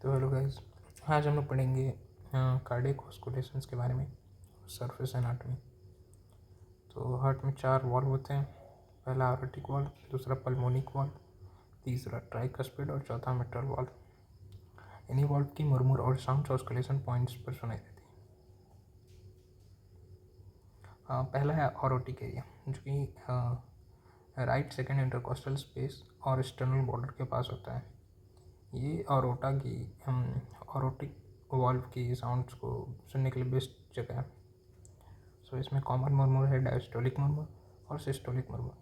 तो hello guys, आज हम लोग पढ़ेंगे कार्डियक ऑस्कुलेशंस के बारे में, सरफेस एनाटॉमी। तो हार्ट में 4 वॉल्व होते हैं। पहला आर्टिक वॉल्व, दूसरा पल्मोनिक वॉल्व, तीसरा ट्राइकस्पिड और चौथा मिट्रल वॉल्व। इन्हीं वॉल्व की मुरमुर और साउंड ऑस्कुलेशन पॉइंट्स पर सुनाई देती है। पहला है ऑरोटिक एरिया, जो कि राइट सेकेंड इंटरकोस्टल स्पेस और एक्सटर्नल बॉर्डर के पास होता है। ये ऑरोटिक वॉल्व की साउंड्स को सुनने के लिए बेस्ट जगह है। सो इसमें कॉमन मुरमुर है डायस्टोलिक मुरमुर और systolic Murmur.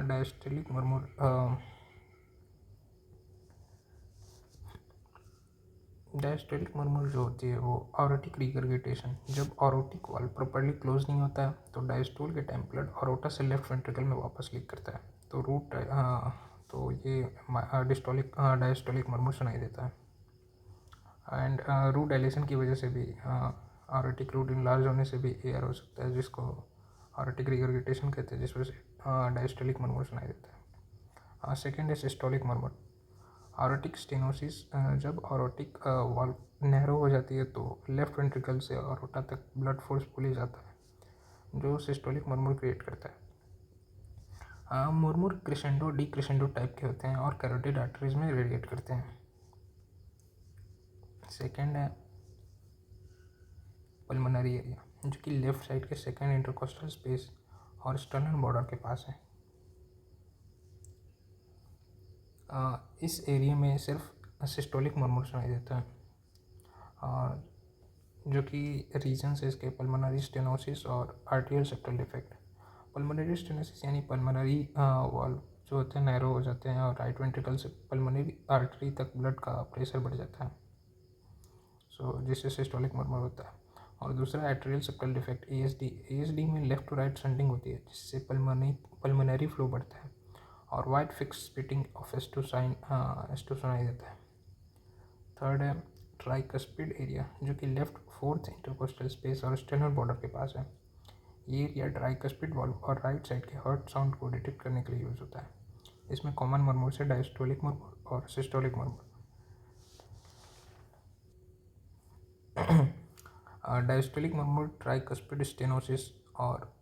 Diastolic Murmur diastolic Murmur जो होती है वो ऑरोटिक रिगर्गिटेशन, जब ऑरोटिक वॉल्व प्रॉपर्ली क्लोज नहीं होता है तो डायस्टोल के टाइम ब्लड ऑरोटा से लेफ्ट वेंट्रिकल में वापस लीक करता है, तो तो ये डायस्टोलिक मुरमुर सुनाई देता है। एंड रूट डायलेशन की वजह से भी ऑरोटिक रूट इनलार्ज होने से भी एयर हो सकता है, जिसको ऑरोटिक रिगर्गिटेशन कहते हैं, जिस वजह से डायस्टोलिक मुरमुर सुनाई देता है। सेकेंड है सिस्टोलिक मुरमुर। ऑरोटिक स्टेनोसिस, जब ऑरोटिक वॉल्व नैरो हो जाती है तो लेफ्ट वेंट्रिकल से ऑरोटा तक ब्लड फोर्सफुली जाता है, जो सिस्टोलिक मुरमुर क्रिएट करता है। Murmur crescendo D crescendo type के होते हैं और कैरोटिड आर्टरीज में रेडिएट करते हैं। सेकेंड है पल्मोनरी एरिया, जो कि लेफ्ट साइड के सेकेंड इंटरकोस्टल स्पेस और एक्सटर्नल बॉर्डर के पास है। इस एरिया में सिर्फ सिस्टोलिक मुरमुर सुनाई देता है, जो कि रीजन्स है इसके पल्मोनरी स्टेनोसिस और आर्टियल सेप्टल डिफेक्ट। पल्मोनरी स्टेनोसिस यानी पल्मोनरी वॉल्व जो होते हैं नैरो हो जाते हैं और राइट वेंट्रिकल से पल्मोनरी आर्टरी तक ब्लड का प्रेशर बढ़ जाता है, जिससे सिस्टोलिक मुरमुर होता है। और दूसरा एट्रियल सेप्टल डिफेक्ट ASD में लेफ्ट टू राइट शंटिंग होती है, जिससे पल्मोनरी फ्लो बढ़ता है और वाइड फिक्स स्प्लिटिंग ऑफ एस्टो सुनाई देता है। थर्ड है ट्राइकस्पिड एरिया, जो कि लेफ्ट फोर्थ इंटरकोस्टल स्पेस और एक्सटर्नल बॉर्डर के पास है। ये एरिया ट्राइकस्पिड वॉल्व और राइट साइड के हार्ट साउंड को डिटेक्ट करने के लिए यूज होता है। इसमें कॉमन मुरमुर से डायस्टोलिक मुरमुर और systolic Murmur. Diastolic Murmur tricuspid stenosis, और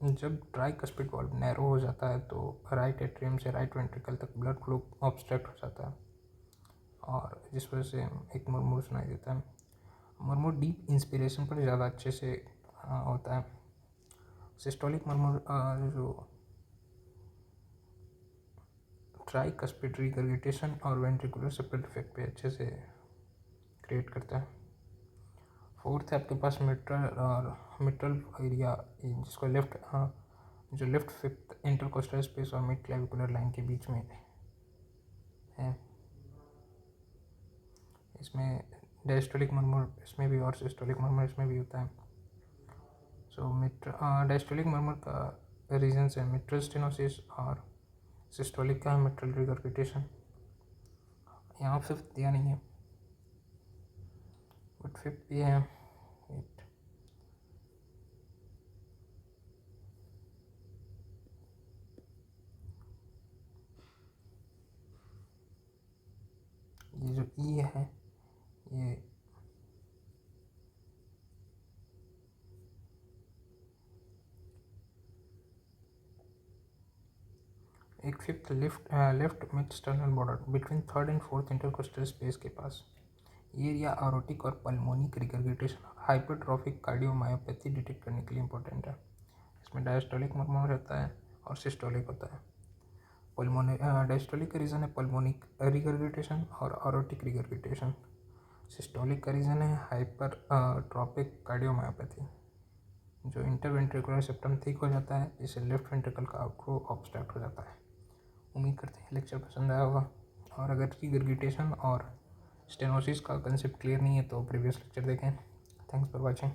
जब ट्राइकस्पिड वॉल्व नैरो हो जाता है तो राइट एट्रियम से राइट वेंट्रिकल तक ब्लड फ्लो ऑब्स्ट्रक्ट हो जाता है, और जिस वजह से एक मुरमुर सुनाई देता है। मुरमुर डीप इंस्पिरेशन पर ज़्यादा अच्छे से होता है। सिस्टोलिक मुरमुर जो ट्राइकस्पिड रिगर्गिटेशन और वेंट्रिकुलर सेप्टल डिफेक्ट पे अच्छे से क्रिएट करता है। फोर्थ है आपके पास मिट्रल एरिया, जिसको लेफ्ट फिफ्थ इंटरकोस्टल स्पेस और मिड क्लेविकुलर लाइन के बीच में है। इसमें डायस्टोलिक मुरमुर इसमें भी और सिस्टोलिक मुरमुर इसमें भी होता है। डायस्टोलिक मुरमुर का रीजन्स है मिट्रल स्टेनोसिस और सिस्टोलिक का मिट्रल रिगर्गिटेशन। यहाँ फिफ्थ दिया नहीं है, बट फिफ्थ भी है। ये जो ई है ये एक fifth left mid external border between third and fourth intercostal space के पास। ये एरिया ऑरोटिक और पल्मोनिक रिगर्गिटेशन और हाइपरट्रॉफिक कार्डियोमायोपैथी डिटेक्ट करने के लिए इंपॉर्टेंट है। इसमें डायस्टोलिक मुरमुर रहता है और सिस्टोलिक होता है। डायस्टोलिक का रीज़न है पल्मोनिक रिगर्गिटेशन और ऑरोटिक रिगर्गिटेशन। सिस्टोलिक का रीज़न है हाइपर ट्रॉपिक कार्डियोमायोपैथी, जो इंटरवेंट्रिकुलर सेप्टम थिक हो जाता है, जिससे लेफ्ट वेंट्रिकल का आउटफ्लो ऑब्स्ट्रक्ट हो जाता है। उम्मीद करते हैं लेक्चर पसंद आया होगा, और अगर रिगर्गिटेशन और स्टेनोसिस का कंसेप्ट क्लियर नहीं है तो प्रीवियस लेक्चर देखें। Thanks for watching.